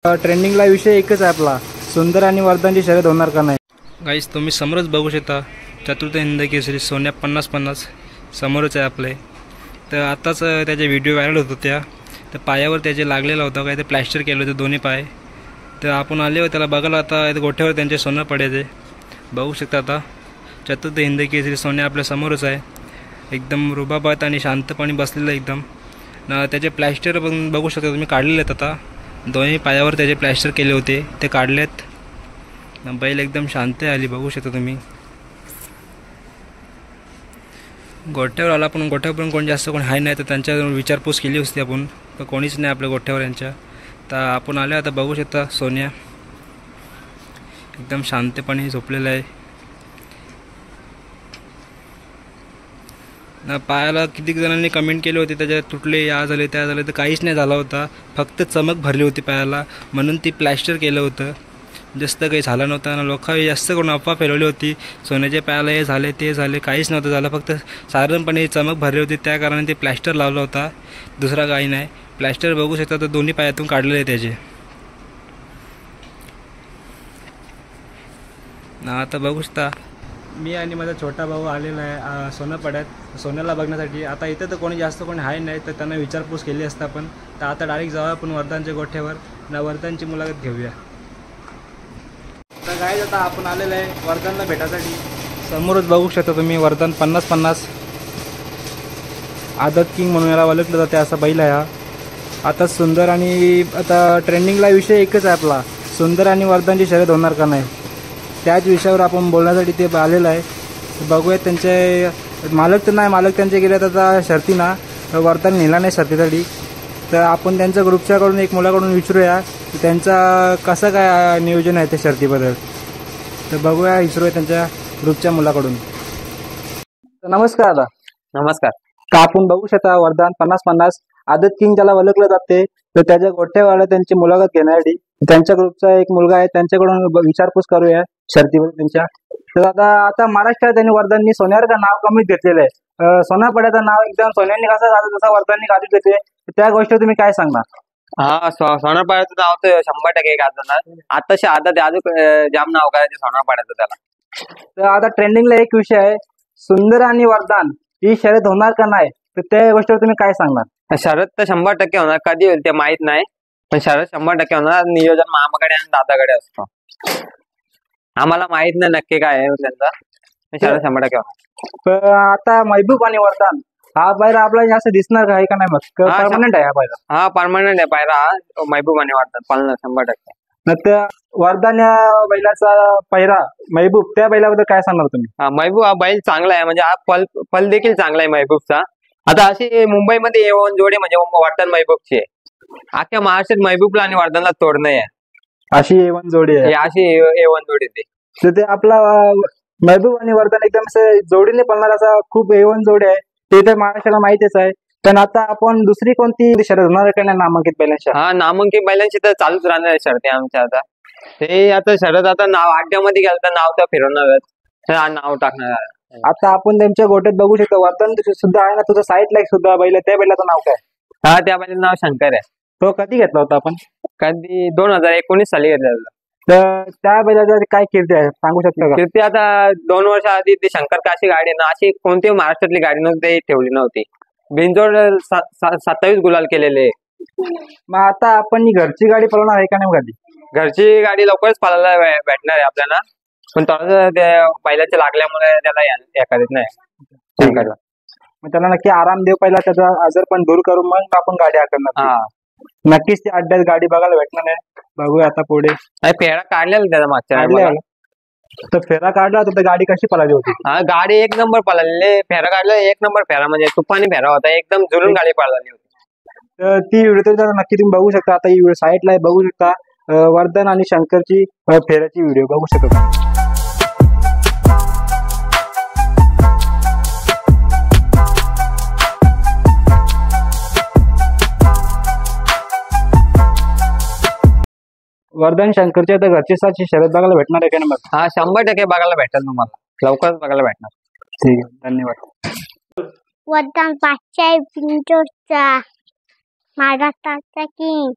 ट्रेंडिंगला विषय एकच आहे आपला, सुंदर आणि वरदानची शर्यत होणार का नाही। गाईस तुम्ही समोरच बघू शकता, चतुर्थ हिंद केसरी सोन्या 50-50 समोरच आहे आपले। तर आताच त्याचे व्हिडिओ व्हायरल होत होत्या, तर पायावर त्याचे लागलेला होता, काय ते प्लॅस्टर केलं होतं दोन्ही पाय। तर आपण आले त्याला बघायला, आता गोठ्यावर त्यांचे सोनं पडायचे बघू शकता। आता चतुर्थ हिंद केसरी सोन्या आपल्या समोरच आहे, एकदम रुबाबात आणि शांतपणे बसलेलं एकदम। त्याचे प्लॅस्टर पण बघू शकता तुम्ही, काढलेले आहेत आता दोन्ही पायावर त्याचे प्लॅस्टर केले होते ते काढलेत। बैल एकदम शांत आली बघू शकता तुम्ही। गोठ्यावर आला, पण गोठ्यावर कोण जास्त कोण आहे नाही, तर त्यांच्यावर विचारपूस केली असती आपण, पण कोणीच नाही आपल्या गोठ्यावर यांच्या। तर आपण आले आता बघू शकता, सोन्या एकदम शांतपणे झोपलेला आहे। पायाला किती जणांनी कमेंट केले होते त्याच्यात तुटले, या झाले त्या झाले, तर काहीच नाही झाला होता, फक्त चमक भरली होती पायाला, म्हणून ती प्लॅस्टर केलं होतं, जास्त काही झालं नव्हतं। आणि लोकांनी जास्त करून अफवा फैलवली होती सोन्याच्या पायाला हे झाले ते झाले, काहीच नव्हतं झालं, फक्त साधारणपणे चमक भरली होती त्या कारणाने ते प्लॅस्टर लावला होता, दुसरा काही नाही। प्लॅस्टर बघू शकता तर दोन्ही पायातून काढलेले आहे त्याचे। आता बघू शकता मी आणि माझा छोटा भाऊ आलेला आहे सोनंपाड्यात सोन्याला बघण्यासाठी। आता इथं तर कोणी जास्त कोणी आहे नाही, तर त्यांना विचारपूस केली असता आपण। तर आता डायरेक्ट जाऊया आपण वरदानच्या गोठ्यावर ना वरदानची मुलाखत घेऊया। तर गाईज आता आपण आलेलं आहे वरदानला भेटायसाठी। समोरच बघू शकता तुम्ही, वरदान 50-50 आदत किंग म्हणून याला ओळखलं जाते, असा बैल आहे हा। आता सुंदर आणि आता ट्रेंडिंगला विषय एकच आहे आपला, सुंदर आणि वरदानची शर्यत होणार का नाही, त्याच विषयावर आपण बोलण्यासाठी ते आलेलं आहे। बघूयात त्यांचे मालक तर नाही, मालक त्यांचे गेलेत आता शर्तीना, वरदान नेला नाही शर्तीसाठी। तर आपण त्यांच्या ग्रुपच्याकडून एक मुलाकडून विचारूया की त्यांचा कसं काय नियोजन आहे त्या शर्तीबद्दल। तर बघूया, विचारूया त्यांच्या ग्रुपच्या मुलाकडून। नमस्कार दादा। नमस्कार। का आपण बघू शकता वरदान 50-50 आदत किंग ज्याला ओळखलं जाते, तर त्याच्या गोठ्यावाला त्यांची मुलाखत घेण्यासाठी त्यांच्या ग्रुपचा एक मुलगा आहे, त्यांच्याकडून विचारपूस करूया शर्तीबद्दल त्यांच्या। तर आता महाराष्ट्रात त्यांनी वरदाननी सोन्यावर का नाव कमीच घेतलेलं आहे, सोनापड्याचं नाव एकदम सोन्यांनी कसं झालं तसं वरदाननी गाजून घेतले, त्या गोष्टीवर तुम्ही काय सांगणार। हा, सोनापाड्याचं नाव तर 100% गाजवणार, आताशी आता ते अजून जाम नाव करायचे सोनापाड्याचं त्याला। तर आता ट्रेंडिंगला एक विषय आहे, सुंदर आणि वरदान ही शर्यत होणार का नाही, तर त्या गोष्टीवर तुम्ही काय सांगणार। शरद तर 100% होणार, कधी होईल ते माहित नाही, पण शरद 100% होणार। नियोजन मामाकडे आणि दादाकडे असतो, आम्हाला माहित नाही नक्की काय आहे त्यांचा, शरद 100% होणार। तर आता महबूब आणि वरदान हा पायरा आपल्याला जास्त दिसणार का, आहे का नाही, मग परमनंट आहे हा पायरा। हा परमनंट आहे पायरा, महबूब आणि वाटतात पालन 100%। तर वरदान या बैलाचा पायरा महबूब, त्या बैलाबद्दल काय सांगणार तुम्ही। महबूब हा बैल चांगला आहे, म्हणजे हा पल देखील चांगला आहे महबूबचा। आता अशी मुंबईमध्ये येऊन जोडी म्हणजे वरदान महबूबची आहे, अख्ख्या महाराष्ट्रात महबूबला आणि वरदानला तोड नाही आहे, अशी एवन जोडी आहे, अशी एवन जोडी ती। तर ते आपला महबूब आणि वरदान एकदम असं जोडीने पळणार असा खूप एवन जोडी आहे, ते तर महाराष्ट्राला माहितीच आहे। पण आता आपण दुसरी कोणती शर्यत होणार का नाही नामांकित बैलांच्या। हा, नामांकित बैलांची तर चालूच राहणार आहे शर्ती आमच्या। आता ते आता शरद आता नाव अड्ड्यामध्ये गेलं तर नाव तर फिरवणार, नाव टाकणार। आता आपण त्यांच्या गोट्यात बघू शकतो, वरदान सुद्धा आहे ना, तुझं साईड लाईक सुद्धा बैल, त्या बैलाचं नाव काय। हा, त्या बैलाचं नाव शंकर आहे। तो कधी घेतला होता आपण। कधी 2019 साली घेतलेला। तर त्या बैलाची काय कीर्ती आहे सांगू शकता का। कीर्ती आता 2 वर्ष आधी ती शंकर काशी गाडी ना, अशी कोणती महाराष्ट्रातली गाडी नव्हती ठेवली नव्हती, बिनजोड 27 गुलाल केलेले। मग आता आपण ही घरची गाडी पळवणार आहे का नाही कधी। घरची गाडी लवकरच पळायला भेटणार आहे आपल्याला, पण थोडंसं त्या बैलाच्या लागल्यामुळे त्याला एखाद्यात नाही शंकरला। मग त्याला नक्की आराम देऊ, पहिला त्याचा आजार पण दूर करून मग आपण गाडी हाकलणार। हा, नक्कीच त्या अड्ड्यात गाडी बघायला भेटणार नाही, बघूया आता पुढे। फेरा काढलेला त्याचा मागच्या, तर फेरा काढला होता तर गाडी कशी पळाली होती। हा, गाडी 1 नंबर पळाली, फेरा काढला 1 नंबर फेरा, म्हणजे तुफानी फेरा होता, एकदम जुलून गाडी पळाली होती। तर ती व्हिडिओ तर नक्की तुम्ही बघू शकता, आता ही साईडला बघू शकता वरदान आणि शंकरची फेऱ्याची व्हिडिओ बघू शकता। वरदान शंकरच्या तर घरची साची शर्यत बघायला भेटणार आहे का नाही। हा, 100% बघायला भेटेल तुम्हाला, लवकरच बघायला भेटणार। ठीक आहे, धन्यवाद। वरदान पाचशे पिंटोचा महाराष्ट्राचा किंग।